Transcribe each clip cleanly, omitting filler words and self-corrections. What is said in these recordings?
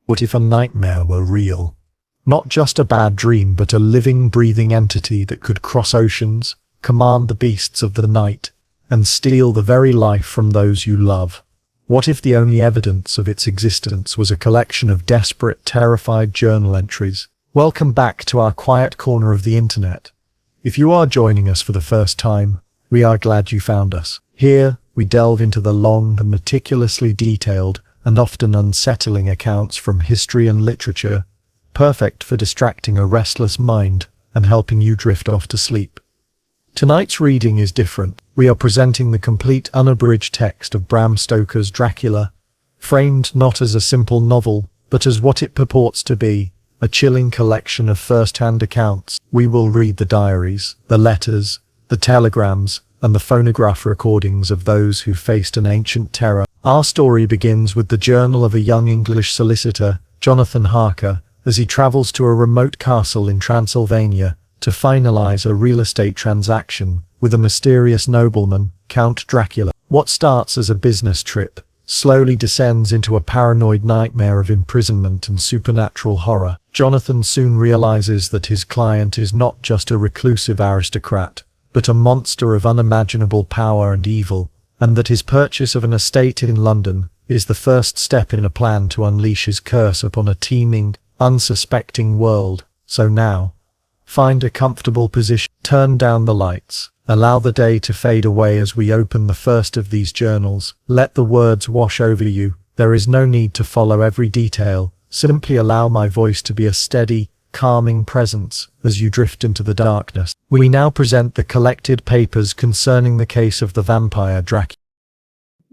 What if a nightmare were real? Not just a bad dream, but a living, breathing entity that could cross oceans, command the beasts of the night, and steal the very life from those you love? What if the only evidence of its existence was a collection of desperate, terrified journal entries? Welcome back to our quiet corner of the internet. If you are joining us for the first time, we are glad you found us. Here, we delve into the long and meticulously detailed and often unsettling accounts from history and literature, perfect for distracting a restless mind and helping you drift off to sleep. Tonight's reading is different. We are presenting the complete unabridged text of Bram Stoker's Dracula, framed not as a simple novel, but as what it purports to be, a chilling collection of first-hand accounts. We will read the diaries, the letters, the telegrams, and the phonograph recordings of those who faced an ancient terror. Our story begins with the journal of a young English solicitor, Jonathan Harker, as he travels to a remote castle in Transylvania to finalize a real estate transaction with a mysterious nobleman, Count Dracula. What starts as a business trip slowly descends into a paranoid nightmare of imprisonment and supernatural horror. Jonathan soon realizes that his client is not just a reclusive aristocrat, but a monster of unimaginable power and evil, and that his purchase of an estate in London is the first step in a plan to unleash his curse upon a teeming, unsuspecting world. So now, find a comfortable position, turn down the lights, allow the day to fade away as we open the first of these journals. Let the words wash over you. There is no need to follow every detail. Simply allow my voice to be a steady, calming presence as you drift into the darkness. We now present the collected papers concerning the case of the vampire Dracula.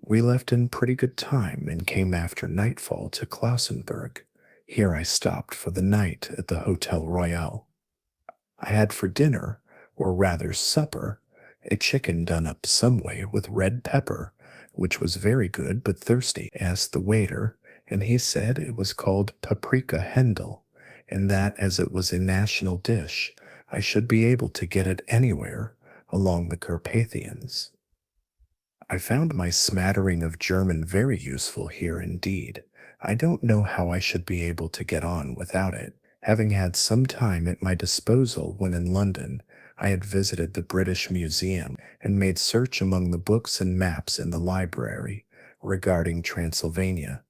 We left in pretty good time and came after nightfall to Klausenburg. Here I stopped for the night at the Hotel Royal. I had for dinner, or rather supper, a chicken done up some way with red pepper, which was very good but thirsty. Asked the waiter, and he said it was called paprika hendel, and that as it was a national dish, I should be able to get it anywhere along the Carpathians. I found my smattering of German very useful here indeed. I don't know how I should be able to get on without it, having had some time at my disposal when in London. I had visited the British Museum and made search among the books and maps in the library regarding Transylvania.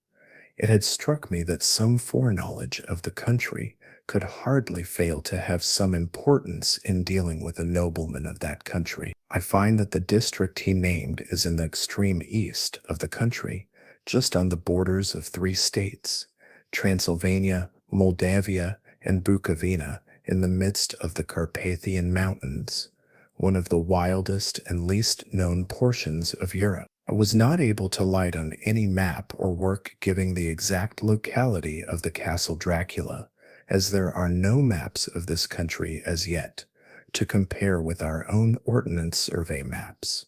It had struck me that some foreknowledge of the country could hardly fail to have some importance in dealing with a nobleman of that country. I find that the district he named is in the extreme east of the country, just on the borders of 3 states, Transylvania, Moldavia, and Bukovina, in the midst of the Carpathian Mountains, one of the wildest and least known portions of Europe. I was not able to light on any map or work giving the exact locality of the Castle Dracula, as there are no maps of this country as yet, to compare with our own Ordnance Survey maps.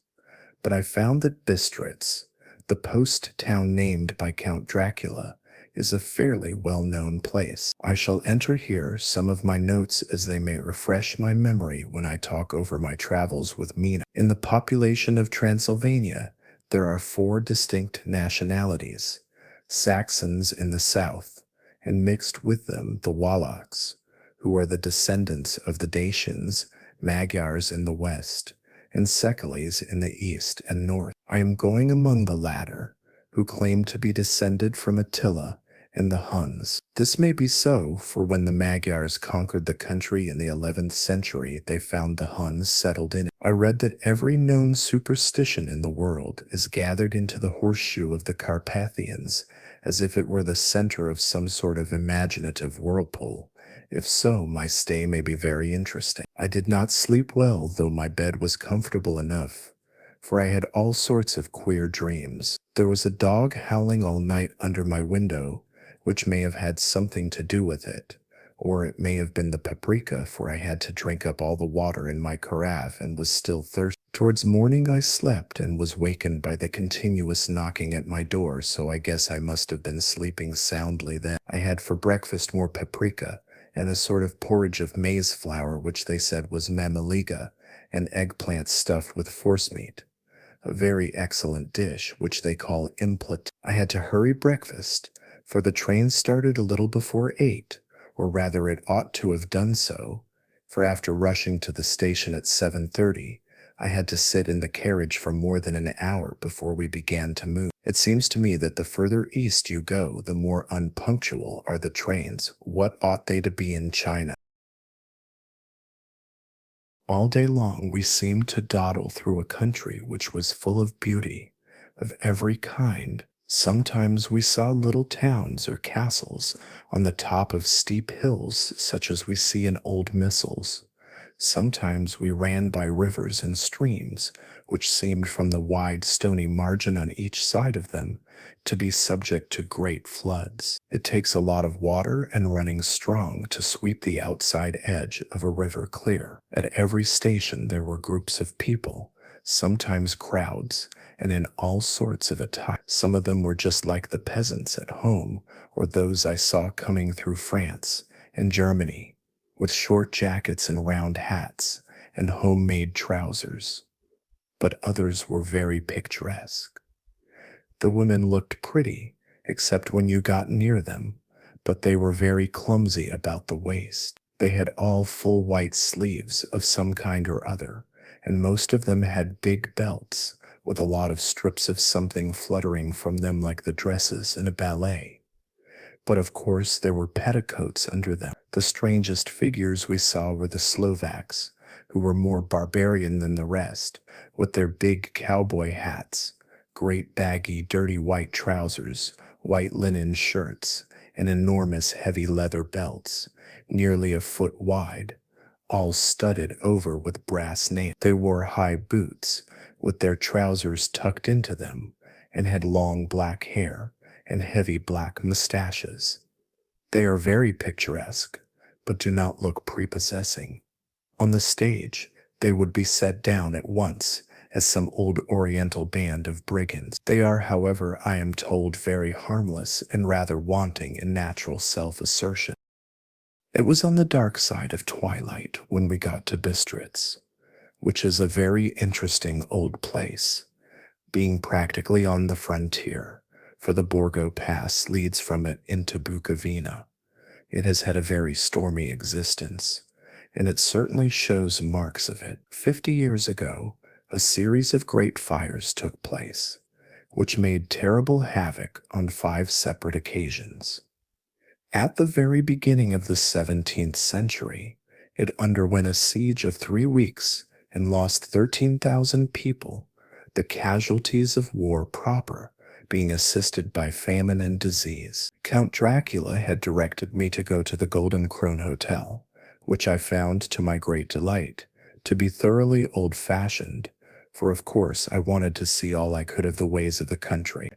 But I found that Bistritz, the post town named by Count Dracula, is a fairly well-known place. I shall enter here some of my notes as they may refresh my memory when I talk over my travels with Mina. In the population of Transylvania, there are 4 distinct nationalities: Saxons in the south, and mixed with them the Wallachs, who are the descendants of the Dacians, Magyars in the west, and Sekalis in the east and north. I am going among the latter, who claim to be descended from Attila and the Huns. This may be so, for when the Magyars conquered the country in the 11th century, they found the Huns settled in it. I read that every known superstition in the world is gathered into the horseshoe of the Carpathians, as if it were the center of some sort of imaginative whirlpool. If so, my stay may be very interesting. I did not sleep well, though my bed was comfortable enough, for I had all sorts of queer dreams. There was a dog howling all night under my window, which may have had something to do with it, or it may have been the paprika, for I had to drink up all the water in my carafe and was still thirsty. Towards morning I slept and was wakened by the continuous knocking at my door, so I guess I must have been sleeping soundly then. I had for breakfast more paprika, and a sort of porridge of maize flour which they said was mamaliga, and eggplant stuffed with forcemeat, a very excellent dish which they call implet. I had to hurry breakfast, for the train started a little before 8, or rather it ought to have done so, for after rushing to the station at 7:30, I had to sit in the carriage for more than an hour before we began to move. It seems to me that the further east you go, the more unpunctual are the trains. What ought they to be in China? All day long we seemed to dawdle through a country which was full of beauty, of every kind. Sometimes we saw little towns or castles on the top of steep hills such as we see in old missals. Sometimes we ran by rivers and streams, which seemed from the wide stony margin on each side of them to be subject to great floods. It takes a lot of water and running strong to sweep the outside edge of a river clear. At every station there were groups of people, sometimes crowds, and in all sorts of attire. Some of them were just like the peasants at home, or those I saw coming through France and Germany, with short jackets and round hats and homemade trousers. But others were very picturesque. The women looked pretty, except when you got near them, but they were very clumsy about the waist. They had all full white sleeves of some kind or other, and most of them had big belts, with a lot of strips of something fluttering from them like the dresses in a ballet. But of course there were petticoats under them. The strangest figures we saw were the Slovaks, who were more barbarian than the rest, with their big cowboy hats, great baggy dirty white trousers, white linen shirts, and enormous heavy leather belts, nearly a foot wide, all studded over with brass nails. They wore high boots, with their trousers tucked into them, and had long black hair and heavy black mustaches. They are very picturesque, but do not look prepossessing. On the stage, they would be set down at once as some old oriental band of brigands. They are, however, I am told, very harmless and rather wanting in natural self-assertion. It was on the dark side of twilight when we got to Bistritz, which is a very interesting old place, being practically on the frontier, for the Borgo Pass leads from it into Bukovina. It has had a very stormy existence, and it certainly shows marks of it. 50 years ago, a series of great fires took place, which made terrible havoc on 5 separate occasions. At the very beginning of the 17th century, it underwent a siege of 3 weeks and lost 13,000 people, the casualties of war proper being assisted by famine and disease. Count Dracula had directed me to go to the Golden Krone Hotel, which I found, to my great delight, to be thoroughly old-fashioned, for of course I wanted to see all I could of the ways of the country.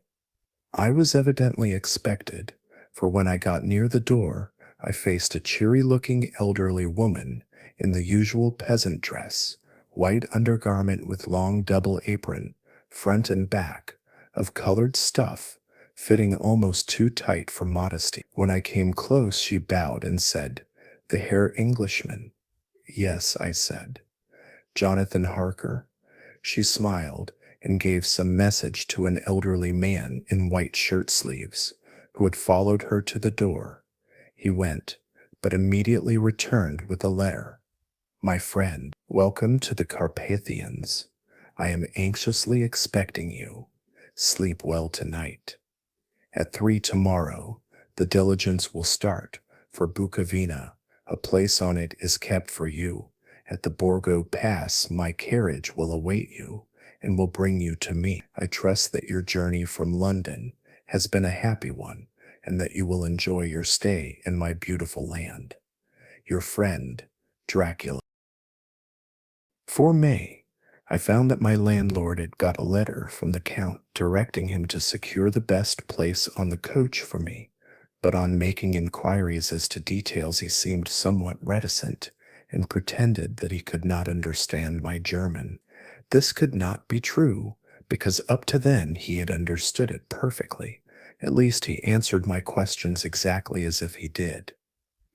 I was evidently expected, for when I got near the door, I faced a cheery-looking elderly woman in the usual peasant dress, white undergarment with long double apron, front and back, of colored stuff, fitting almost too tight for modesty. When I came close, she bowed and said, "The Herr Englishman." "Yes," I said. "Jonathan Harker?" She smiled and gave some message to an elderly man in white shirt sleeves, who had followed her to the door. He went, but immediately returned with a letter. "My friend, welcome to the Carpathians. I am anxiously expecting you. Sleep well tonight. At 3 tomorrow, the diligence will start for Bukovina. A place on it is kept for you. At the Borgo Pass, my carriage will await you and will bring you to me. I trust that your journey from London has been a happy one, and that you will enjoy your stay in my beautiful land. Your friend, Dracula." For May, I found that my landlord had got a letter from the Count directing him to secure the best place on the coach for me, but on making inquiries as to details he seemed somewhat reticent, and pretended that he could not understand my German. This could not be true, because up to then he had understood it perfectly. At least he answered my questions exactly as if he did.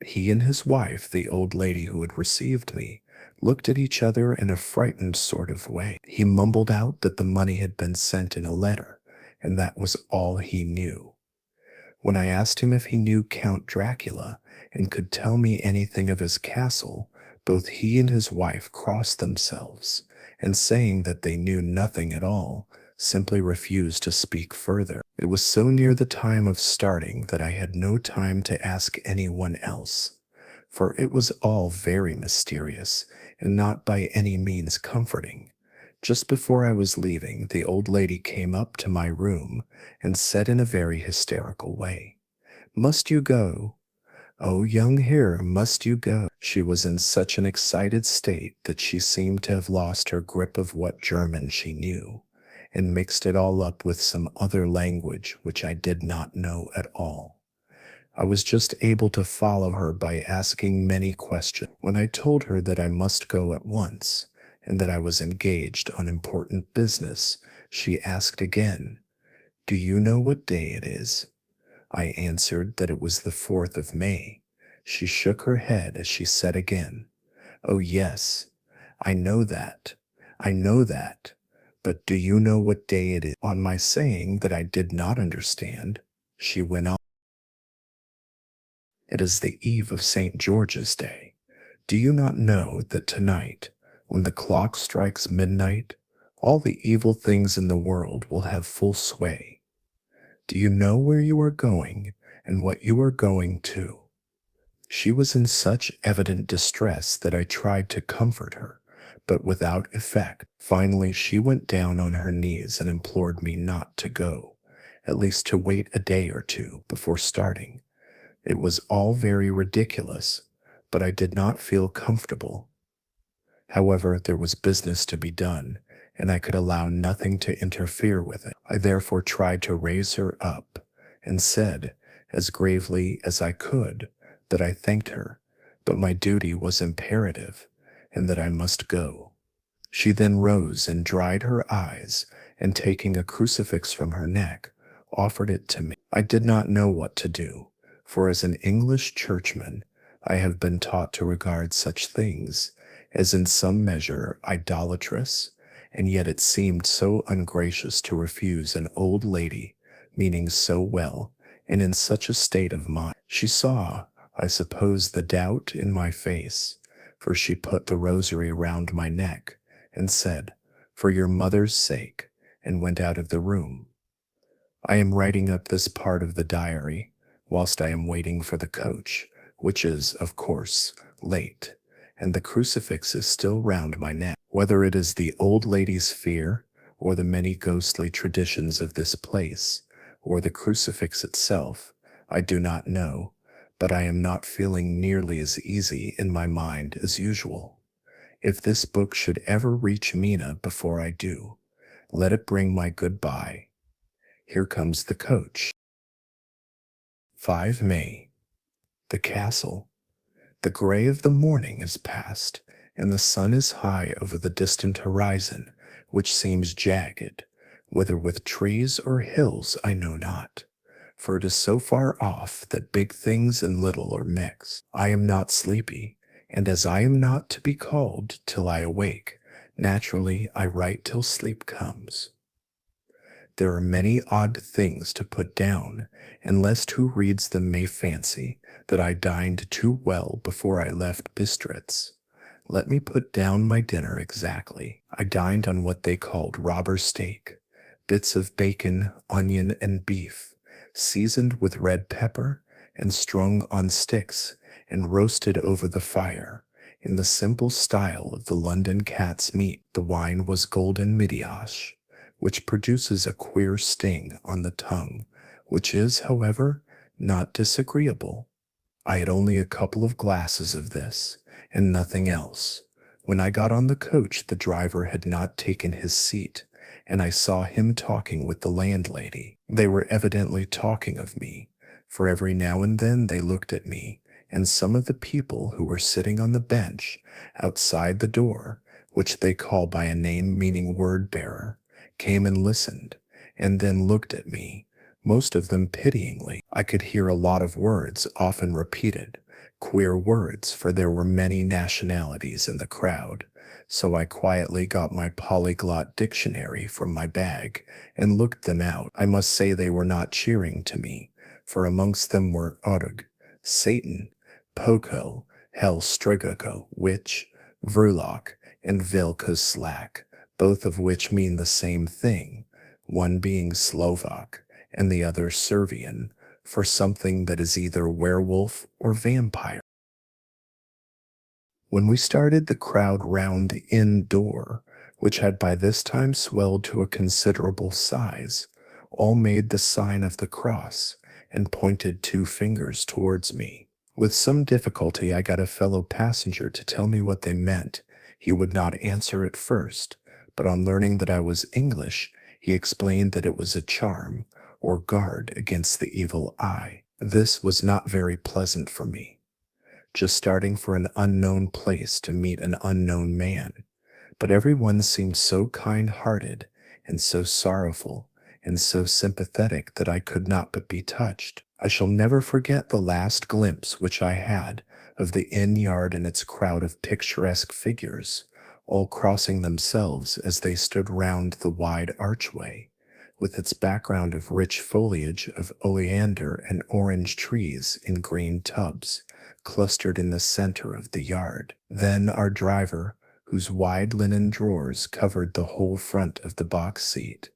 He and his wife, the old lady who had received me, looked at each other in a frightened sort of way. He mumbled out that the money had been sent in a letter, and that was all he knew. When I asked him if he knew Count Dracula and could tell me anything of his castle, both he and his wife crossed themselves, and saying that they knew nothing at all, simply refused to speak further. It was so near the time of starting that I had no time to ask anyone else, for it was all very mysterious and not by any means comforting. Just before I was leaving, the old lady came up to my room and said in a very hysterical way, "Must you go? Oh, young hare, must you go?" She was in such an excited state that she seemed to have lost her grip of what German she knew, and mixed it all up with some other language which I did not know at all. I was just able to follow her by asking many questions. When I told her that I must go at once, and that I was engaged on important business, she asked again, "Do you know what day it is?" I answered that it was the 4th of May. She shook her head as she said again, "Oh yes, I know that. I know that. But do you know what day it is?" On my saying that I did not understand, she went on, "It is the eve of St. George's Day. Do you not know that tonight, when the clock strikes midnight, all the evil things in the world will have full sway? Do you know where you are going and what you are going to?" She was in such evident distress that I tried to comfort her, but without effect. Finally, she went down on her knees and implored me not to go, at least to wait a day or two before starting. It was all very ridiculous, but I did not feel comfortable. However, there was business to be done, and I could allow nothing to interfere with it. I therefore tried to raise her up, and said, as gravely as I could, that I thanked her, but my duty was imperative, and that I must go. She then rose and dried her eyes, and taking a crucifix from her neck, offered it to me. I did not know what to do, for as an English churchman, I have been taught to regard such things as in some measure idolatrous, and yet it seemed so ungracious to refuse an old lady meaning so well and in such a state of mind. She saw, I suppose, the doubt in my face, for she put the rosary round my neck and said, "For your mother's sake," and went out of the room. I am writing up this part of the diary whilst I am waiting for the coach, which is, of course, late, and the crucifix is still round my neck. Whether it is the old lady's fear, or the many ghostly traditions of this place, or the crucifix itself, I do not know, but I am not feeling nearly as easy in my mind as usual. If this book should ever reach Mina before I do, let it bring my goodbye. Here comes the coach. 5 May. The castle. The gray of the morning is past, and the sun is high over the distant horizon, which seems jagged, whether with trees or hills I know not, for it is so far off that big things and little are mixed. I am not sleepy, and as I am not to be called till I awake, naturally I write till sleep comes. There are many odd things to put down, and lest who reads them may fancy that I dined too well before I left Bistritz. Let me put down my dinner exactly. I dined on what they called robber steak, bits of bacon, onion, and beef, seasoned with red pepper, and strung on sticks, and roasted over the fire, in the simple style of the London cat's meat. The wine was golden midiosh, which produces a queer sting on the tongue, which is, however, not disagreeable. I had only a couple of glasses of this, and nothing else. When I got on the coach, the driver had not taken his seat, and I saw him talking with the landlady. They were evidently talking of me, for every now and then they looked at me, and some of the people who were sitting on the bench outside the door, which they call by a name meaning word-bearer, came and listened, and then looked at me, most of them pityingly. I could hear a lot of words often repeated, queer words, for there were many nationalities in the crowd, so I quietly got my polyglot dictionary from my bag and looked them out. I must say they were not cheering to me, for amongst them were Odug, Satan, Poko, Hel Strigako, Witch, Vrulok, and Vilka's Slack, both of which mean the same thing, one being Slovak and the other Servian, for something that is either werewolf or vampire. When we started, the crowd round the inn door, which had by this time swelled to a considerable size, all made the sign of the cross and pointed 2 fingers towards me. With some difficulty, I got a fellow passenger to tell me what they meant. He would not answer at first, but on learning that I was English, he explained that it was a charm, or guard against the evil eye. This was not very pleasant for me, just starting for an unknown place to meet an unknown man. But everyone seemed so kind-hearted and so sorrowful and so sympathetic that I could not but be touched. I shall never forget the last glimpse which I had of the inn yard and its crowd of picturesque figures, all crossing themselves as they stood round the wide archway, with its background of rich foliage of oleander and orange trees in green tubs, clustered in the center of the yard. Then our driver, whose wide linen drawers covered the whole front of the box seat,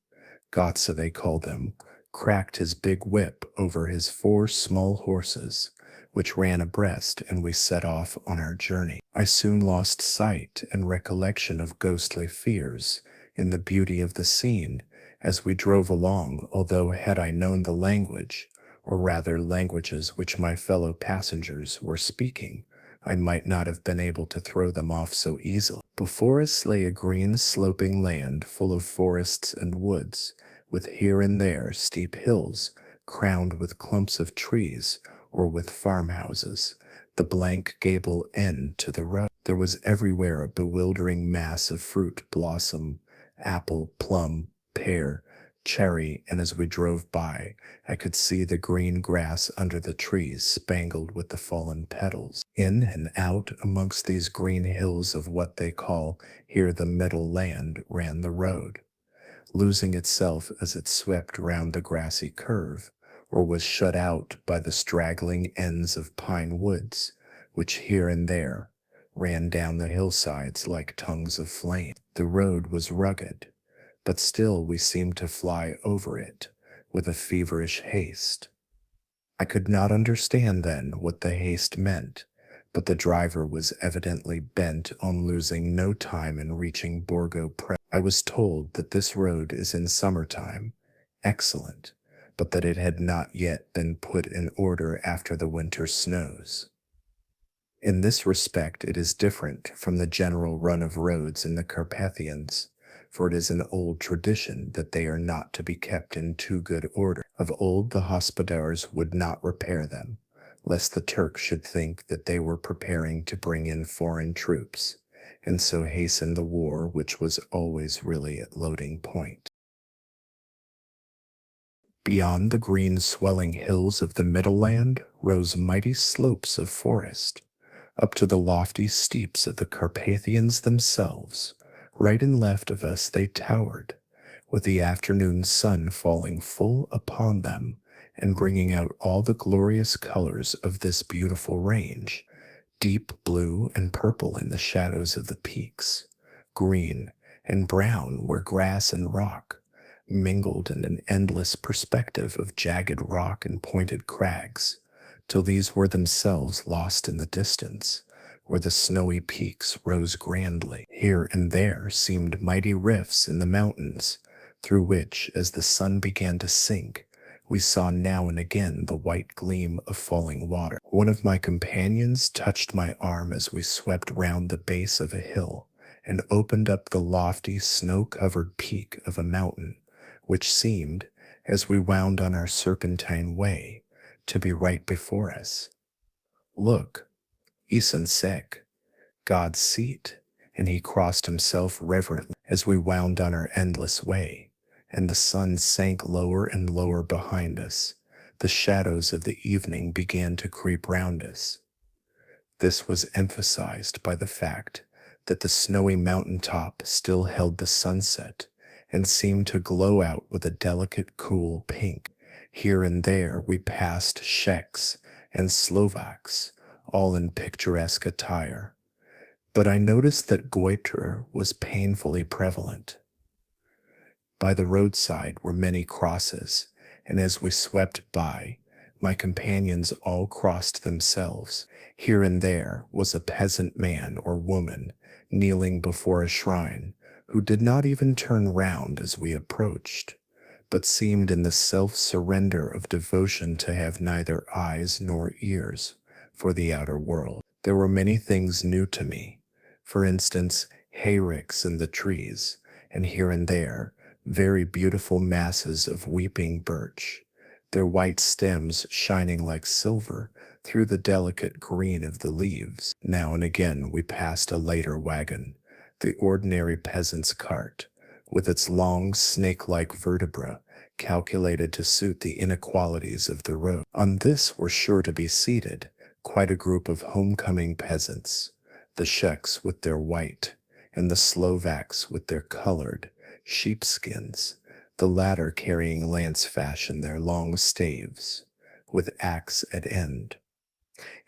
Gotza they called them, cracked his big whip over his 4 small horses, which ran abreast, and we set off on our journey. I soon lost sight and recollection of ghostly fears in the beauty of the scene as we drove along, although had I known the language, or rather languages which my fellow passengers were speaking, I might not have been able to throw them off so easily. Before us lay a green sloping land full of forests and woods, with here and there steep hills crowned with clumps of trees or with farmhouses, the blank gable end to the road. There was everywhere a bewildering mass of fruit, blossom, apple, plum, pear, cherry, and as we drove by, I could see the green grass under the trees spangled with the fallen petals. In and out amongst these green hills of what they call here the middle land ran the road, losing itself as it swept round the grassy curve, or was shut out by the straggling ends of pine woods, which here and there ran down the hillsides like tongues of flame. The road was rugged, but still we seemed to fly over it with a feverish haste. I could not understand then what the haste meant, but the driver was evidently bent on losing no time in reaching Borgo Pre. I was told that this road is in summertime excellent, but that it had not yet been put in order after the winter snows. In this respect it is different from the general run of roads in the Carpathians, for it is an old tradition that they are not to be kept in too good order. Of old the hospodars would not repair them, lest the Turk should think that they were preparing to bring in foreign troops, and so hasten the war which was always really at loading point. Beyond the green swelling hills of the middle land rose mighty slopes of forest, up to the lofty steeps of the Carpathians themselves. Right and left of us they towered, with the afternoon sun falling full upon them and bringing out all the glorious colors of this beautiful range, deep blue and purple in the shadows of the peaks, green and brown where grass and rock mingled in an endless perspective of jagged rock and pointed crags, till these were themselves lost in the distance, where the snowy peaks rose grandly. Here and there seemed mighty rifts in the mountains, through which, as the sun began to sink, we saw now and again the white gleam of falling water. One of my companions touched my arm as we swept round the base of a hill and opened up the lofty snow-covered peak of a mountain, which seemed, as we wound on our serpentine way, to be right before us. "Look, Isan Sek, God's seat," and he crossed himself reverently as we wound on our endless way, and the sun sank lower and lower behind us. The shadows of the evening began to creep round us. This was emphasized by the fact that the snowy mountain top still held the sunset and seemed to glow out with a delicate, cool pink. Here and there we passed Czechs and Slovaks, all in picturesque attire. But I noticed that goiter was painfully prevalent. By the roadside were many crosses, and as we swept by, my companions all crossed themselves. Here and there was a peasant man or woman kneeling before a shrine, who did not even turn round as we approached, but seemed in the self-surrender of devotion to have neither eyes nor ears for the outer world. There were many things new to me. For instance, hayricks in the trees, and here and there, very beautiful masses of weeping birch, their white stems shining like silver through the delicate green of the leaves. Now and again we passed a later wagon, the ordinary peasant's cart, with its long snake-like vertebra calculated to suit the inequalities of the road. On this were sure to be seated quite a group of homecoming peasants, the Czechs with their white, and the Slovaks with their colored sheepskins, the latter carrying lance fashion their long staves, with axe at end.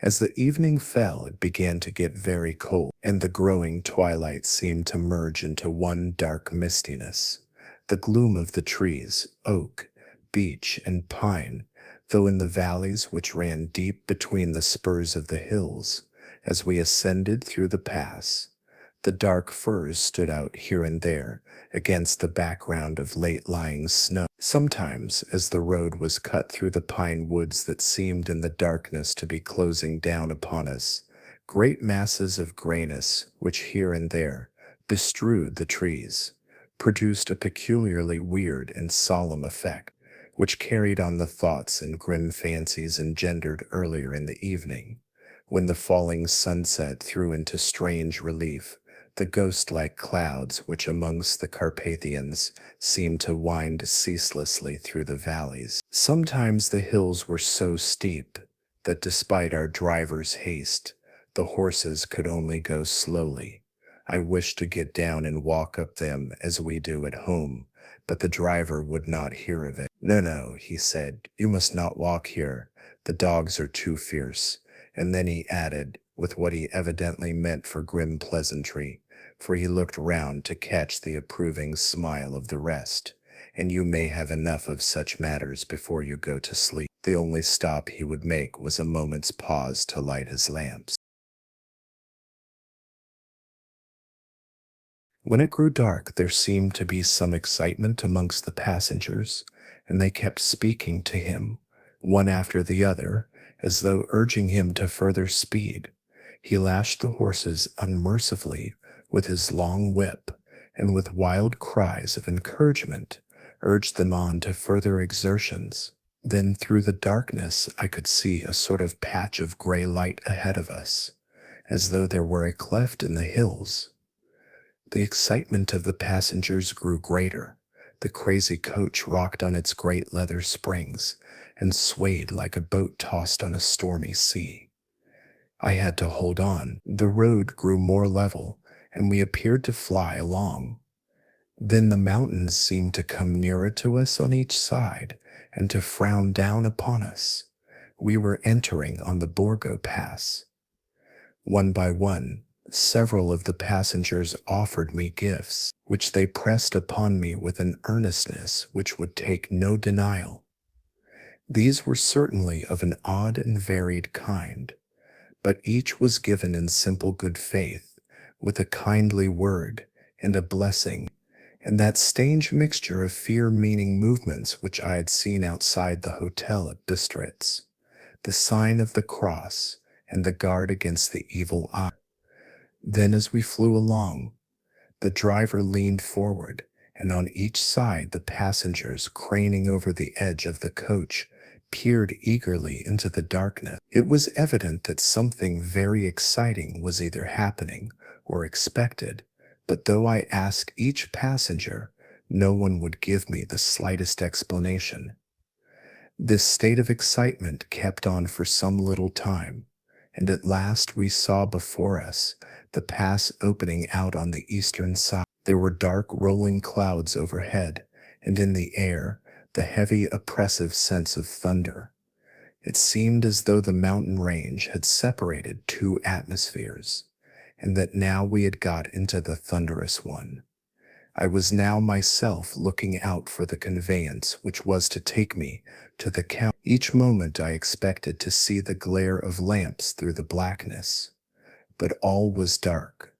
As the evening fell, it began to get very cold, and the growing twilight seemed to merge into one dark mistiness. The gloom of the trees, oak, beech, and pine, though in the valleys which ran deep between the spurs of the hills, as we ascended through the pass, the dark firs stood out here and there against the background of late-lying snow. Sometimes, as the road was cut through the pine woods that seemed in the darkness to be closing down upon us, great masses of grayness, which here and there bestrewed the trees, produced a peculiarly weird and solemn effect, which carried on the thoughts and grim fancies engendered earlier in the evening, when the falling sunset threw into strange relief the ghost-like clouds which amongst the Carpathians seemed to wind ceaselessly through the valleys. Sometimes the hills were so steep that despite our driver's haste, the horses could only go slowly. I wished to get down and walk up them as we do at home, but the driver would not hear of it. No, he said, you must not walk here. The dogs are too fierce. And then he added, with what he evidently meant for grim pleasantry, for he looked round to catch the approving smile of the rest, and you may have enough of such matters before you go to sleep. The only stop he would make was a moment's pause to light his lamps. When it grew dark, there seemed to be some excitement amongst the passengers, and they kept speaking to him, one after the other, as though urging him to further speed. He lashed the horses unmercifully with his long whip, and with wild cries of encouragement urged them on to further exertions. Then through the darkness I could see a sort of patch of gray light ahead of us, as though there were a cleft in the hills. The excitement of the passengers grew greater. The crazy coach rocked on its great leather springs and swayed like a boat tossed on a stormy sea. I had to hold on. The road grew more level, and we appeared to fly along. Then the mountains seemed to come nearer to us on each side and to frown down upon us. We were entering on the Borgo Pass. One by one, several of the passengers offered me gifts, which they pressed upon me with an earnestness which would take no denial. These were certainly of an odd and varied kind, but each was given in simple good faith, with a kindly word and a blessing, and that strange mixture of fear-meaning movements which I had seen outside the hotel at Bistritz, the sign of the cross and the guard against the evil eye. Then as we flew along, the driver leaned forward, and on each side the passengers, craning over the edge of the coach, peered eagerly into the darkness. It was evident that something very exciting was either happening or expected, but though I asked each passenger, no one would give me the slightest explanation. This state of excitement kept on for some little time, and at last we saw before us the pass opening out on the eastern side. There were dark rolling clouds overhead, and in the air the heavy, oppressive sense of thunder. It seemed as though the mountain range had separated two atmospheres, and that now we had got into the thunderous one. I was now myself looking out for the conveyance which was to take me to the count. Each moment I expected to see the glare of lamps through the blackness, but all was dark.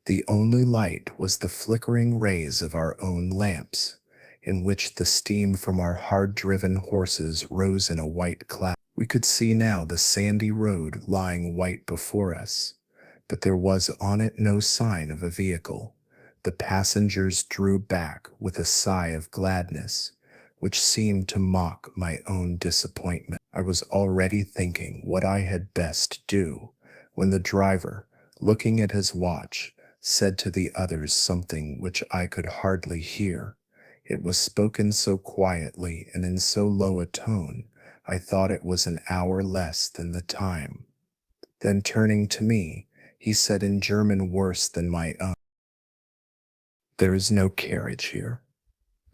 The only light was the flickering rays of our own lamps, in which the steam from our hard-driven horses rose in a white cloud. We could see now the sandy road lying white before us, but there was on it no sign of a vehicle. The passengers drew back with a sigh of gladness, which seemed to mock my own disappointment. I was already thinking what I had best do, when the driver, looking at his watch, said to the others something which I could hardly hear. It was spoken so quietly and in so low a tone, I thought it was an hour less than the time. Then turning to me, he said in German worse than my own, "There is no carriage here.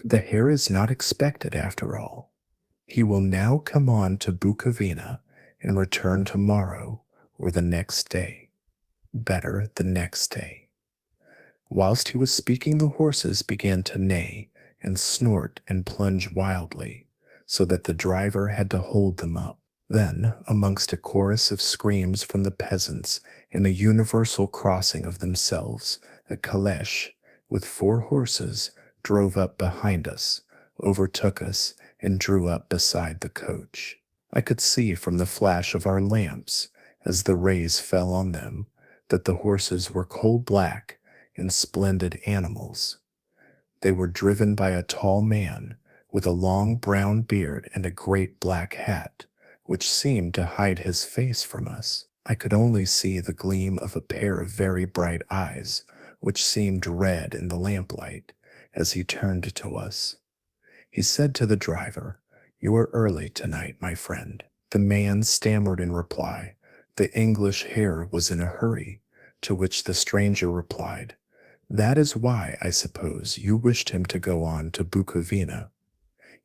The Herr is not expected after all. He will now come on to Bukovina and return tomorrow or the next day. Better the next day." Whilst he was speaking, the horses began to neigh and snort and plunge wildly, so that the driver had to hold them up. Then, amongst a chorus of screams from the peasants and a universal crossing of themselves, a caleche with 4 horses drove up behind us, overtook us, and drew up beside the coach. I could see from the flash of our lamps, as the rays fell on them, that the horses were coal black and splendid animals. They were driven by a tall man with a long brown beard and a great black hat, which seemed to hide his face from us. I could only see the gleam of a pair of very bright eyes, which seemed red in the lamplight, as he turned to us. He said to the driver, "You are early tonight, my friend." The man stammered in reply. The English Herr was in a hurry, to which the stranger replied, "That is why, I suppose, you wished him to go on to Bukovina.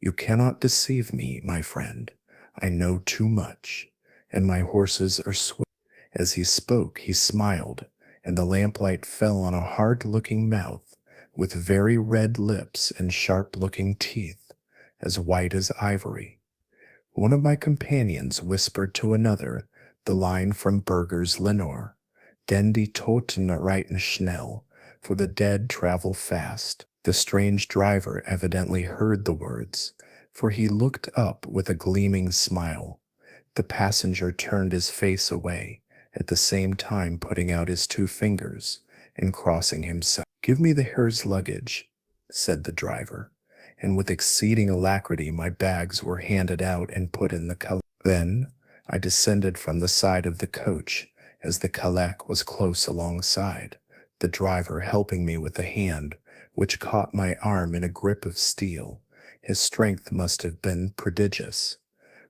You cannot deceive me, my friend. I know too much, and my horses are swift." As he spoke, he smiled, and the lamplight fell on a hard-looking mouth with very red lips and sharp-looking teeth, as white as ivory. One of my companions whispered to another the line from Berger's Lenore, "Den die Toten reiten schnell," for the dead travel fast. The strange driver evidently heard the words, for he looked up with a gleaming smile. The passenger turned his face away, at the same time putting out his 2 fingers and crossing himself. "Give me the Herr's luggage," said the driver, and with exceeding alacrity my bags were handed out and put in the calash. Then I descended from the side of the coach, as the calash was close alongside, the driver helping me with a hand which caught my arm in a grip of steel. His strength must have been prodigious.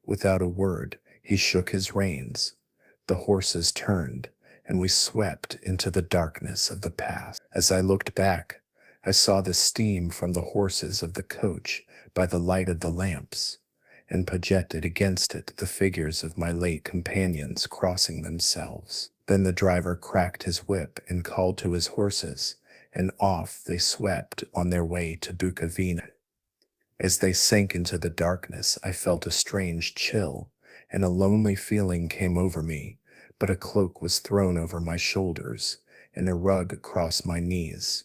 Without a word, he shook his reins. The horses turned, and we swept into the darkness of the pass. As I looked back, I saw the steam from the horses of the coach by the light of the lamps, and projected against it the figures of my late companions crossing themselves. Then the driver cracked his whip and called to his horses, and off they swept on their way to Bukovina. As they sank into the darkness, I felt a strange chill, and a lonely feeling came over me, but a cloak was thrown over my shoulders, and a rug across my knees,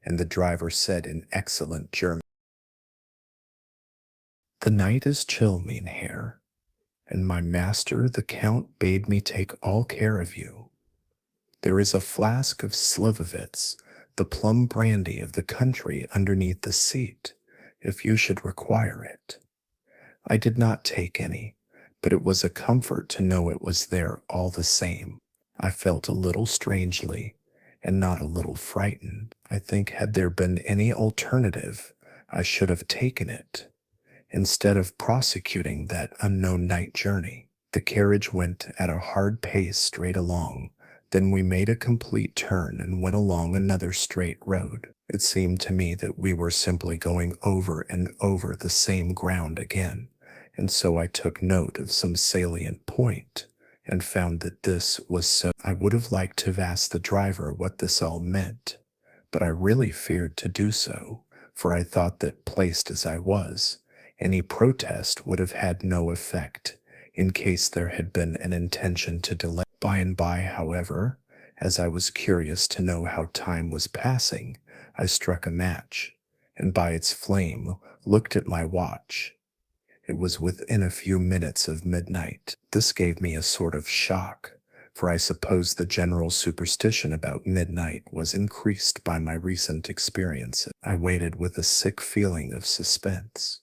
and the driver said in excellent German, "The night is chill, mein Herr, and my master the Count bade me take all care of you. There is a flask of Slivovitz, the plum brandy of the country, underneath the seat, if you should require it." I did not take any, but it was a comfort to know it was there all the same. I felt a little strangely, and not a little frightened. I think had there been any alternative, I should have taken it, instead of prosecuting that unknown night journey. The carriage went at a hard pace straight along. Then we made a complete turn and went along another straight road. It seemed to me that we were simply going over and over the same ground again, and so I took note of some salient point and found that this was so. I would have liked to have asked the driver what this all meant, but I really feared to do so, for I thought that, placed as I was, any protest would have had no effect in case there had been an intention to delay. By and by, however, as I was curious to know how time was passing, I struck a match, and by its flame looked at my watch. It was within a few minutes of midnight. This gave me a sort of shock, for I suppose the general superstition about midnight was increased by my recent experiences. I waited with a sick feeling of suspense.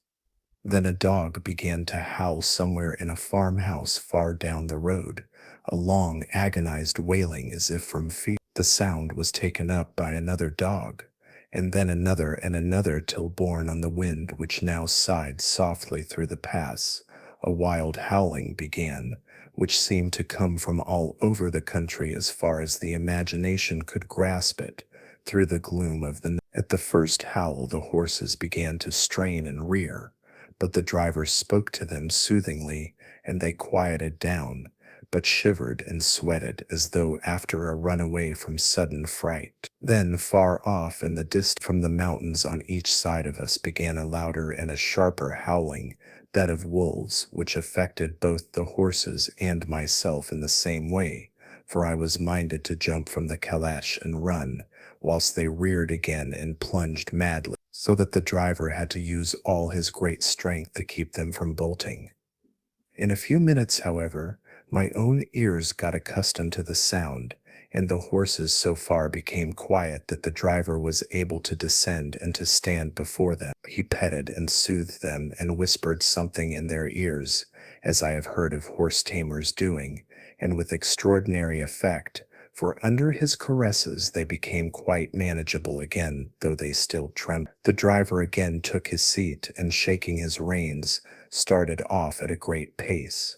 Then a dog began to howl somewhere in a farmhouse far down the road, a long, agonized wailing as if from fear. The sound was taken up by another dog, and then another and another, till borne on the wind which now sighed softly through the pass, a wild howling began, which seemed to come from all over the country as far as the imagination could grasp it, through the gloom of the night. At the first howl the horses began to strain and rear, but the driver spoke to them soothingly, and they quieted down, but shivered and sweated as though after a run away from sudden fright. Then far off in the distance from the mountains on each side of us began a louder and a sharper howling, that of wolves, which affected both the horses and myself in the same way, for I was minded to jump from the calash and run, whilst they reared again and plunged madly, so that the driver had to use all his great strength to keep them from bolting. In a few minutes, however, my own ears got accustomed to the sound, and the horses so far became quiet that the driver was able to descend and to stand before them. He petted and soothed them and whispered something in their ears, as I have heard of horse tamers doing, and with extraordinary effect, for under his caresses they became quite manageable again, though they still trembled. The driver again took his seat, and shaking his reins, started off at a great pace.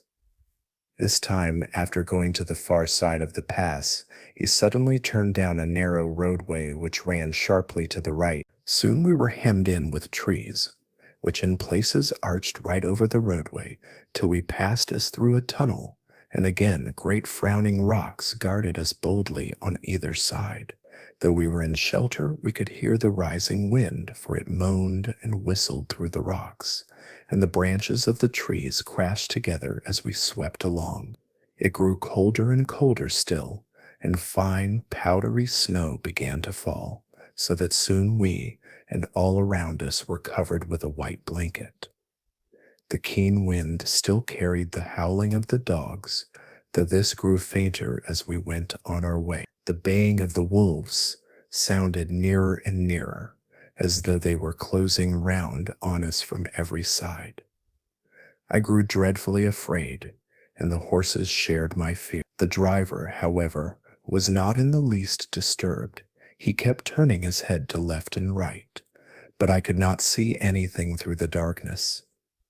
This time, after going to the far side of the pass, he suddenly turned down a narrow roadway which ran sharply to the right. Soon we were hemmed in with trees, which in places arched right over the roadway, till we passed us through a tunnel, and again great frowning rocks guarded us boldly on either side. Though we were in shelter, we could hear the rising wind, for it moaned and whistled through the rocks, and the branches of the trees crashed together as we swept along. It grew colder and colder still, and fine, powdery snow began to fall, so that soon we and all around us were covered with a white blanket. The keen wind still carried the howling of the dogs, though this grew fainter as we went on our way. The baying of the wolves sounded nearer and nearer, as though they were closing round on us from every side. I grew dreadfully afraid, and the horses shared my fear. The driver, however, was not in the least disturbed. He kept turning his head to left and right, but I could not see anything through the darkness.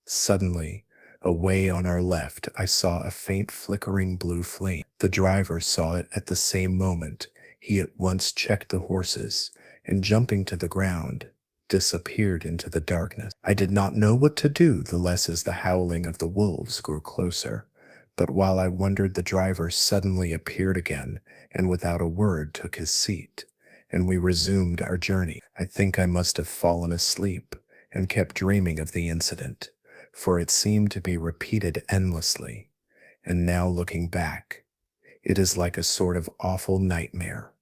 Suddenly, away on our left, I saw a faint flickering blue flame. The driver saw it at the same moment. He at once checked the horses, and jumping to the ground, disappeared into the darkness. I did not know what to do the less as the howling of the wolves grew closer, but while I wondered, the driver suddenly appeared again, and without a word took his seat, and we resumed our journey. I think I must have fallen asleep, and kept dreaming of the incident, for it seemed to be repeated endlessly, and now looking back, it is like a sort of awful nightmare.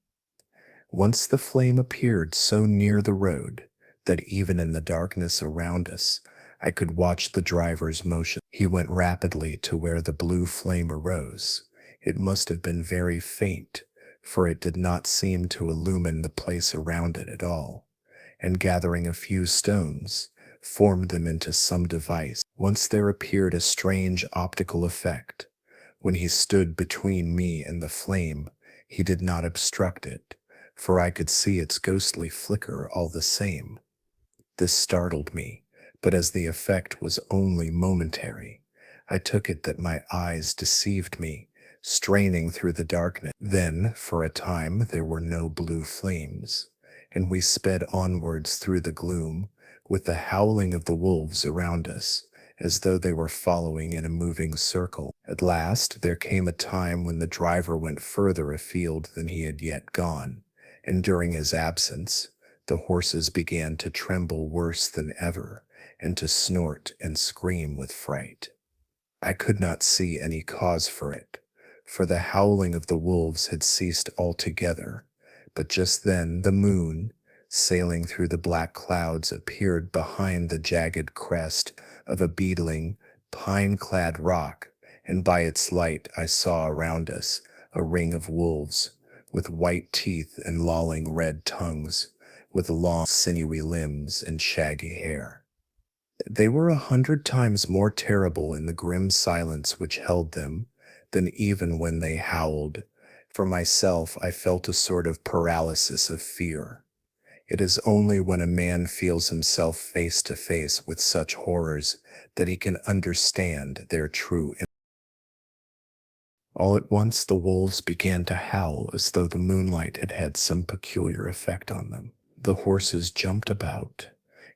Once the flame appeared so near the road that even in the darkness around us, I could watch the driver's motion. He went rapidly to where the blue flame arose. It must have been very faint, for it did not seem to illumine the place around it at all, and gathering a few stones, formed them into some device. Once there appeared a strange optical effect. When he stood between me and the flame, he did not obstruct it, for I could see its ghostly flicker all the same. This startled me, but as the effect was only momentary, I took it that my eyes deceived me, straining through the darkness. Then, for a time, there were no blue flames, and we sped onwards through the gloom, with the howling of the wolves around us, as though they were following in a moving circle. At last, there came a time when the driver went further afield than he had yet gone, and during his absence, the horses began to tremble worse than ever, and to snort and scream with fright. I could not see any cause for it, for the howling of the wolves had ceased altogether, but just then the moon, sailing through the black clouds, appeared behind the jagged crest of a beetling, pine-clad rock, and by its light I saw around us a ring of wolves, with white teeth and lolling red tongues, with long sinewy limbs and shaggy hair. They were 100 times more terrible in the grim silence which held them than even when they howled. For myself, I felt a sort of paralysis of fear. It is only when a man feels himself face to face with such horrors that he can understand their true. All at once the wolves began to howl as though the moonlight had had some peculiar effect on them. The horses jumped about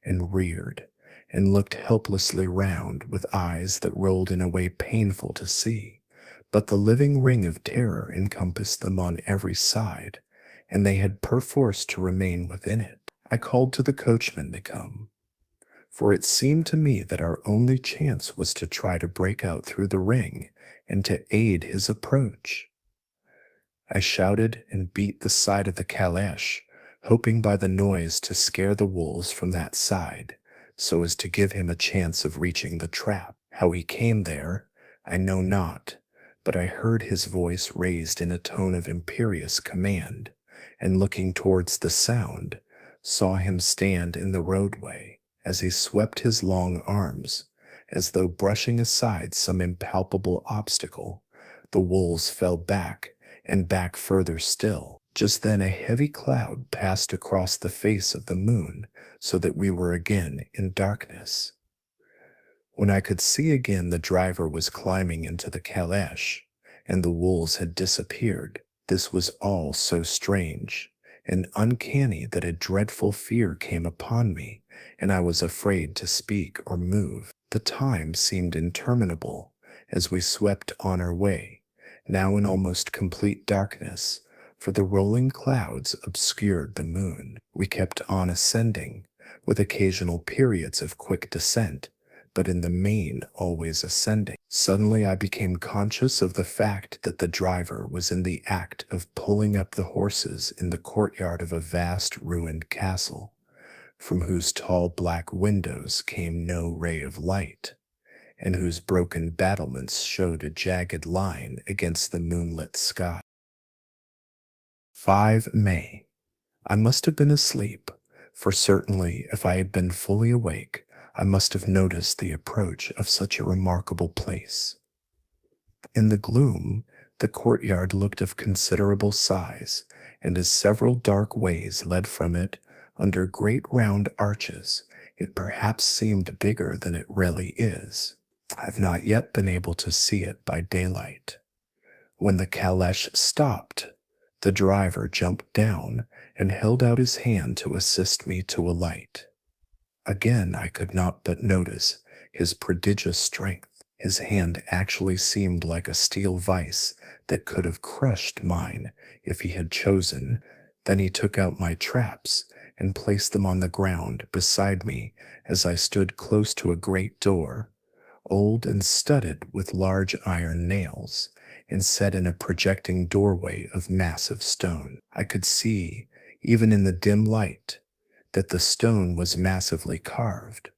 and reared and looked helplessly round with eyes that rolled in a way painful to see. But the living ring of terror encompassed them on every side, and they had perforce to remain within it. I called to the coachman to come, for it seemed to me that our only chance was to try to break out through the ring and to aid his approach. I shouted and beat the side of the caleche, hoping by the noise to scare the wolves from that side, so as to give him a chance of reaching the trap. How he came there, I know not, but I heard his voice raised in a tone of imperious command, and looking towards the sound, saw him stand in the roadway as he swept his long arms, as though brushing aside some impalpable obstacle. The wolves fell back, and back further still. Just then a heavy cloud passed across the face of the moon, so that we were again in darkness. When I could see again, the driver was climbing into the caleche, and the wolves had disappeared. This was all so strange and uncanny that a dreadful fear came upon me, and I was afraid to speak or move. The time seemed interminable as we swept on our way, now in almost complete darkness, for the rolling clouds obscured the moon. We kept on ascending, with occasional periods of quick descent, but in the main always ascending. Suddenly I became conscious of the fact that the driver was in the act of pulling up the horses in the courtyard of a vast ruined castle, from whose tall black windows came no ray of light, and whose broken battlements showed a jagged line against the moonlit sky. 5 May. I must have been asleep, for certainly if I had been fully awake, I must have noticed the approach of such a remarkable place. In the gloom, the courtyard looked of considerable size, and as several dark ways led from it under great round arches, it perhaps seemed bigger than it really is. I have not yet been able to see it by daylight. When the caleche stopped, the driver jumped down and held out his hand to assist me to alight. Again I could not but notice his prodigious strength. His hand actually seemed like a steel vice that could have crushed mine if he had chosen. Then he took out my traps and placed them on the ground beside me as I stood close to a great door, old and studded with large iron nails, and set in a projecting doorway of massive stone. I could see, even in the dim light, that the stone was massively carved,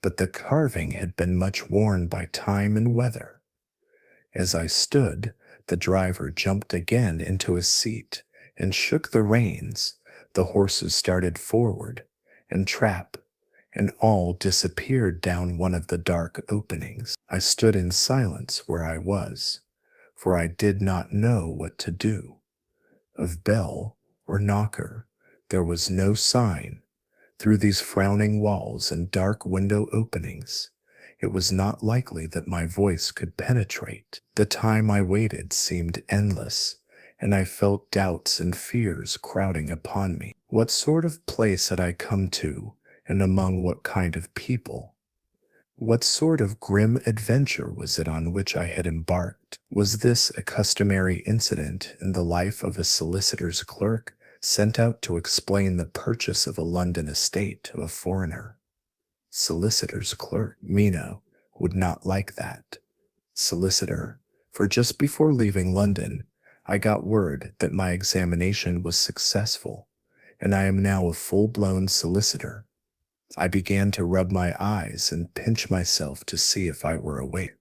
but the carving had been much worn by time and weather. As I stood, the driver jumped again into his seat and shook the reins. The horses started forward, and trap and all disappeared down one of the dark openings. I stood in silence where I was, for I did not know what to do. Of bell or knocker there was no sign. Through these frowning walls and dark window openings, it was not likely that my voice could penetrate. The time I waited seemed endless, and I felt doubts and fears crowding upon me. What sort of place had I come to, and among what kind of people? What sort of grim adventure was it on which I had embarked? Was this a customary incident in the life of a solicitor's clerk sent out to explain the purchase of a London estate to a foreigner? Solicitor's clerk, Mina, would not like that. Solicitor, for just before leaving London, I got word that my examination was successful, and I am now a full-blown solicitor. I began to rub my eyes and pinch myself to see if I were awake.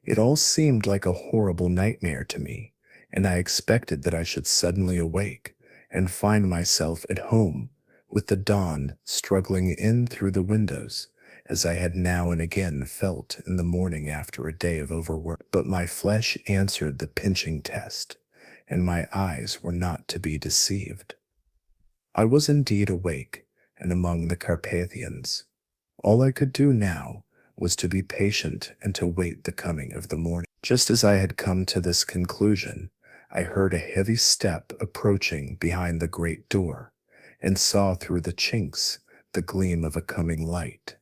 It all seemed like a horrible nightmare to me, and I expected that I should suddenly awake and find myself at home, with the dawn struggling in through the windows, as I had now and again felt in the morning after a day of overwork. But my flesh answered the pinching test, and my eyes were not to be deceived. I was indeed awake, and among the Carpathians. All I could do now was to be patient and to wait the coming of the morning. Just as I had come to this conclusion, I heard a heavy step approaching behind the great door, and saw through the chinks the gleam of a coming light.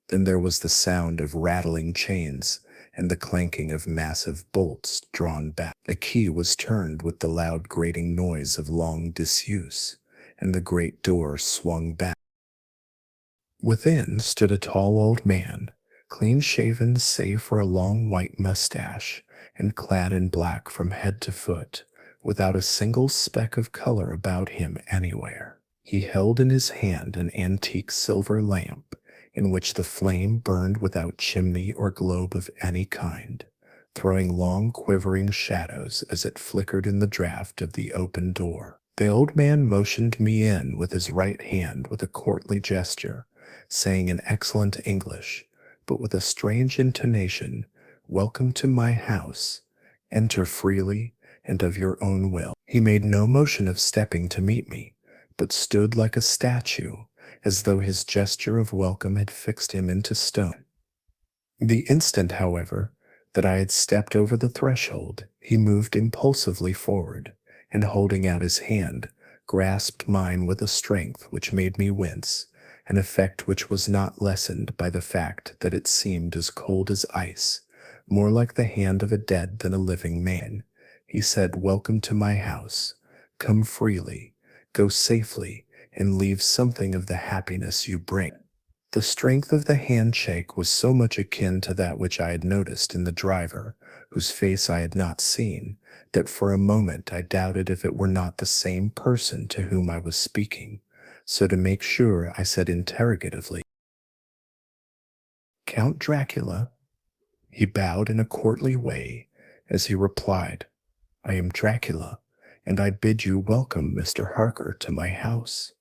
Then there was the sound of rattling chains and the clanking of massive bolts drawn back. A key was turned with the loud grating noise of long disuse, and the great door swung back. Within stood a tall old man, clean-shaven save for a long white mustache, and clad in black from head to foot, without a single speck of color about him anywhere. He held in his hand an antique silver lamp, in which the flame burned without chimney or globe of any kind, throwing long quivering shadows as it flickered in the draught of the open door. The old man motioned me in with his right hand with a courtly gesture, saying in excellent English, but with a strange intonation, "Welcome to my house. Enter freely and of your own will." He made no motion of stepping to meet me, but stood like a statue, as though his gesture of welcome had fixed him into stone. The instant, however, that I had stepped over the threshold, he moved impulsively forward, and holding out his hand, grasped mine with a strength which made me wince, an effect which was not lessened by the fact that it seemed as cold as ice, more like the hand of a dead than a living man. He said, "Welcome to my house. Come freely, go safely, and leave something of the happiness you bring." The strength of the handshake was so much akin to that which I had noticed in the driver, whose face I had not seen, that for a moment I doubted if it were not the same person to whom I was speaking. So to make sure, I said interrogatively, "Count Dracula?" He bowed in a courtly way as he replied, "I am Dracula, and I bid you welcome, Mr. Harker, to my house.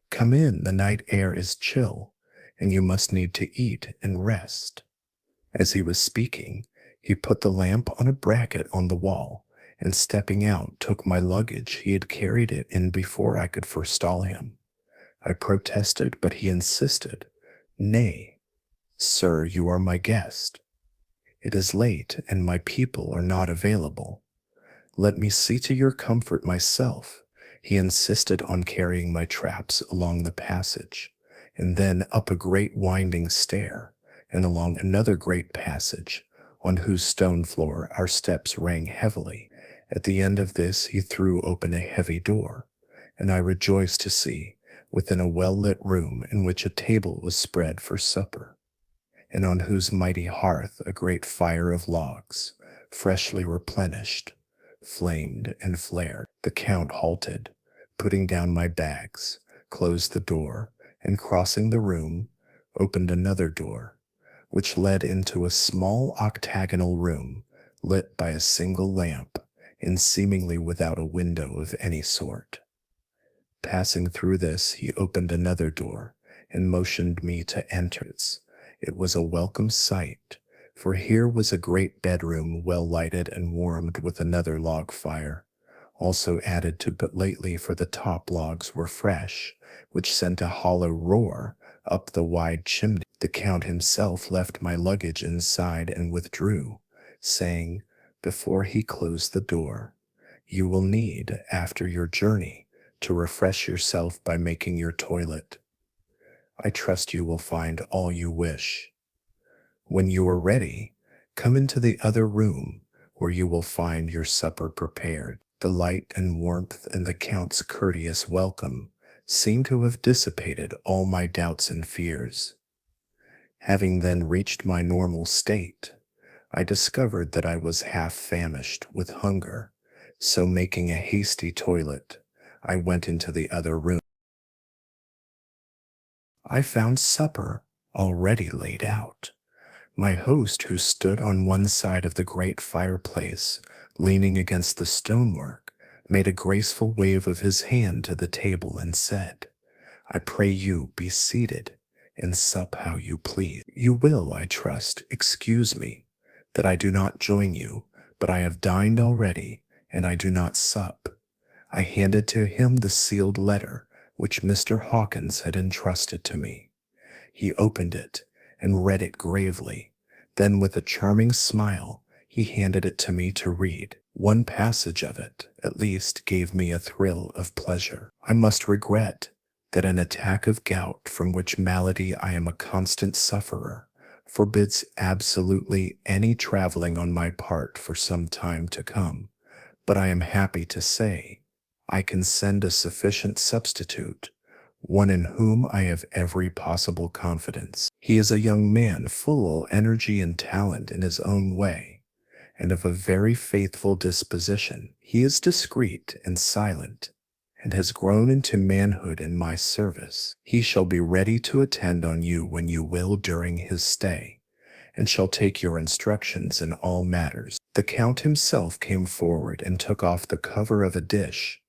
Come in, the night air is chill, and you must need to eat and rest." As he was speaking, he put the lamp on a bracket on the wall, and stepping out, took my luggage. He had carried it in before I could forestall him. I protested, but he insisted, "Nay, sir, you are my guest. It is late, and my people are not available. Let me see to your comfort myself." He insisted on carrying my traps along the passage, and then up a great winding stair, and along another great passage, on whose stone floor our steps rang heavily. At the end of this he threw open a heavy door, and I rejoiced to see, within a well-lit room in which a table was spread for supper, and on whose mighty hearth a great fire of logs, freshly replenished, flamed and flared. The Count halted, putting down my bags, closed the door, and crossing the room, opened another door, which led into a small octagonal room, lit by a single lamp, and seemingly without a window of any sort. Passing through this, he opened another door, and motioned me to enter it. It was a welcome sight, for here was a great bedroom well lighted and warmed with another log fire, also added to but lately, for the top logs were fresh, which sent a hollow roar up the wide chimney. The Count himself left my luggage inside and withdrew, saying, before he closed the door, you will need after your journey to refresh yourself by making your toilet. I trust you will find all you wish. When you are ready, come into the other room where you will find your supper prepared. The light and warmth and the Count's courteous welcome seemed to have dissipated all my doubts and fears. Having then reached my normal state, I discovered that I was half famished with hunger, so making a hasty toilet, I went into the other room. I found supper already laid out. My host, who stood on one side of the great fireplace, leaning against the stonework, made a graceful wave of his hand to the table and said, "I pray you be seated and sup how you please. You will, I trust, excuse me, that I do not join you, but I have dined already, and I do not sup." I handed to him the sealed letter which Mr. Hawkins had entrusted to me. He opened it and read it gravely. Then with a charming smile, he handed it to me to read. One passage of it, at least, gave me a thrill of pleasure. "I must regret that an attack of gout, from which malady I am a constant sufferer, forbids absolutely any traveling on my part for some time to come. But I am happy to say I can send a sufficient substitute, one in whom I have every possible confidence. He is a young man full of energy and talent in his own way, and of a very faithful disposition. He is discreet and silent, and has grown into manhood in my service. He shall be ready to attend on you when you will during his stay, and shall take your instructions in all matters." The Count himself came forward and took off the cover of a dish,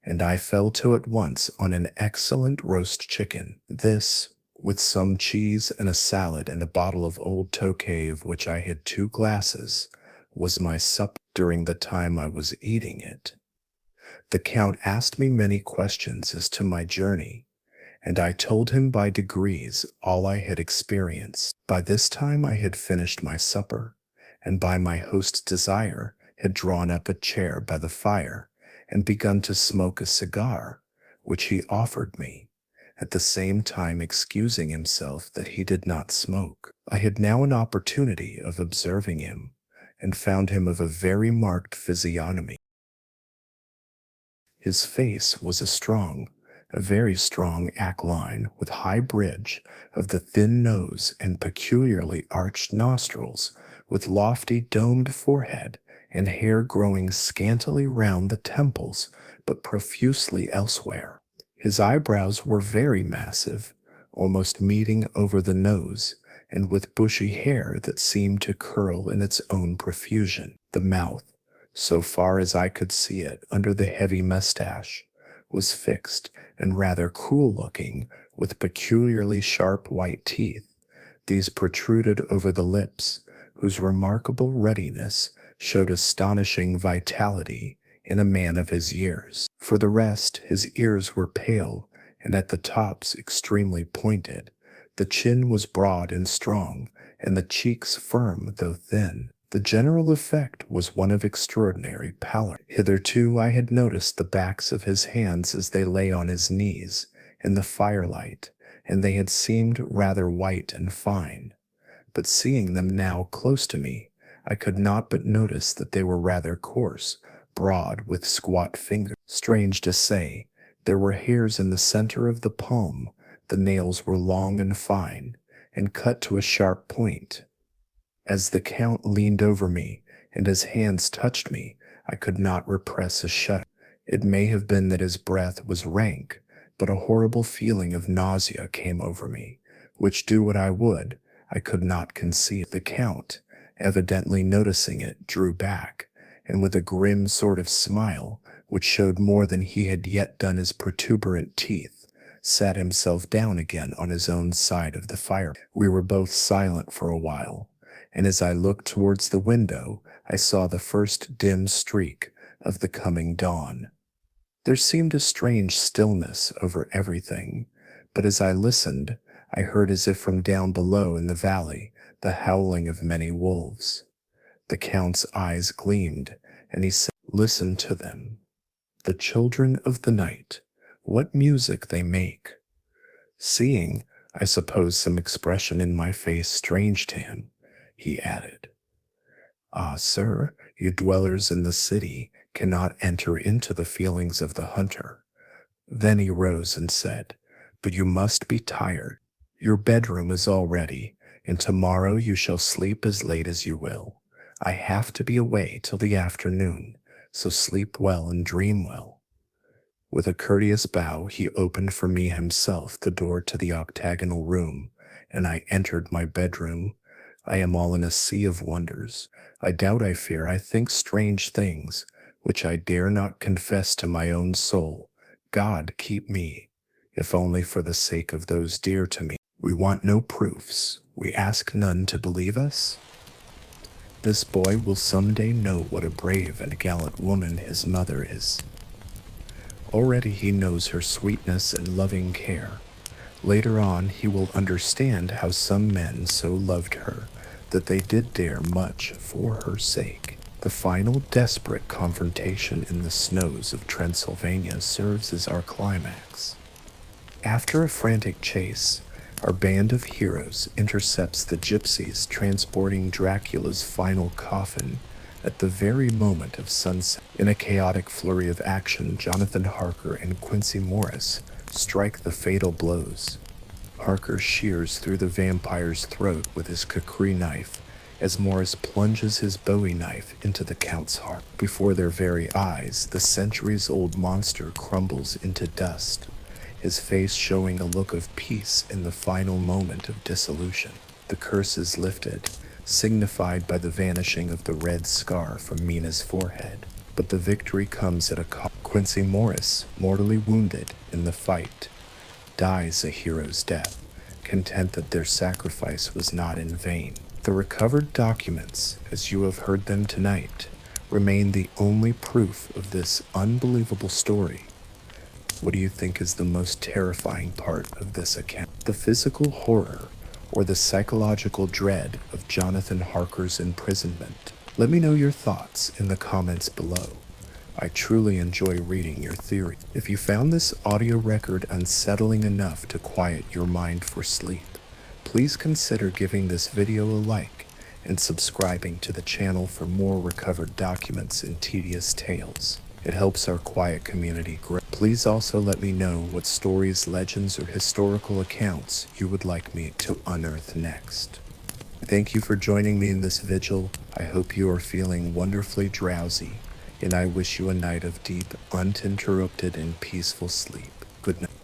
and I fell to at once on an excellent roast chicken. This, with some cheese and a salad and a bottle of old Tokay, of which I had 2 glasses, was my supper. During the time I was eating it, the Count asked me many questions as to my journey, and I told him by degrees all I had experienced. By this time I had finished my supper, and by my host's desire had drawn up a chair by the fire and begun to smoke a cigar, which he offered me, at the same time excusing himself that he did not smoke. I had now an opportunity of observing him, and found him of a very marked physiognomy. His face was a very strong aquiline, with high bridge of the thin nose and peculiarly arched nostrils, with lofty domed forehead, and hair growing scantily round the temples, but profusely elsewhere. His eyebrows were very massive, almost meeting over the nose, and with bushy hair that seemed to curl in its own profusion. The mouth, so far as I could see it under the heavy mustache, was fixed and rather cruel-looking, with peculiarly sharp white teeth. These protruded over the lips, whose remarkable ruddiness showed astonishing vitality in a man of his years. For the rest, his ears were pale, and at the tops extremely pointed. The chin was broad and strong, and the cheeks firm though thin. The general effect was one of extraordinary pallor. Hitherto I had noticed the backs of his hands as they lay on his knees in the firelight, and they had seemed rather white and fine. But seeing them now close to me, I could not but notice that they were rather coarse, broad, with squat fingers. Strange to say, there were hairs in the center of the palm. The nails were long and fine, and cut to a sharp point. As the Count leaned over me, and his hands touched me, I could not repress a shudder. It may have been that his breath was rank, but a horrible feeling of nausea came over me, which, do what I would, I could not conceal. The Count, evidently noticing it, drew back, and with a grim sort of smile, which showed more than he had yet done his protuberant teeth, sat himself down again on his own side of the fire. We were both silent for a while, and as I looked towards the window, I saw the first dim streak of the coming dawn. There seemed a strange stillness over everything, but as I listened, I heard, as if from down below in the valley, the howling of many wolves. The Count's eyes gleamed, and he said, "Listen to them." The children of the night, what music they make. Seeing, I suppose, some expression in my face strange to him, he added, "Ah, sir, you dwellers in the city cannot enter into the feelings of the hunter." Then he rose and said, "But you must be tired. Your bedroom is all ready, and tomorrow you shall sleep as late as you will. I have to be away till the afternoon, so sleep well and dream well." With a courteous bow, he opened for me himself the door to the octagonal room, and I entered my bedroom. I am all in a sea of wonders. I doubt, I fear, I think strange things, which I dare not confess to my own soul. God keep me, if only for the sake of those dear to me. We want no proofs. We ask none to believe us. This boy will someday know what a brave and gallant woman his mother is. Already he knows her sweetness and loving care. Later on he will understand how some men so loved her that they did dare much for her sake. The final desperate confrontation in the snows of Transylvania serves as our climax. After a frantic chase, our band of heroes intercepts the gypsies transporting Dracula's final coffin at the very moment of sunset. In a chaotic flurry of action, Jonathan Harker and Quincy Morris strike the fatal blows. Harker shears through the vampire's throat with his kukri knife as Morris plunges his bowie knife into the Count's heart. Before their very eyes, the centuries-old monster crumbles into dust, his face showing a look of peace in the final moment of dissolution. The curse is lifted, signified by the vanishing of the red scar from Mina's forehead. But the victory comes at a cost. Quincy Morris, mortally wounded in the fight, dies a hero's death, content that their sacrifice was not in vain. The recovered documents, as you have heard them tonight, remain the only proof of this unbelievable story. What do you think is the most terrifying part of this account? The physical horror or the psychological dread of Jonathan Harker's imprisonment? Let me know your thoughts in the comments below. I truly enjoy reading your theory. If you found this audio record unsettling enough to quiet your mind for sleep, please consider giving this video a like and subscribing to the channel for more recovered documents and tedious tales. It helps our quiet community grow. Please also let me know what stories, legends, or historical accounts you would like me to unearth next. Thank you for joining me in this vigil. I hope you are feeling wonderfully drowsy, and I wish you a night of deep, uninterrupted, and peaceful sleep. Good night.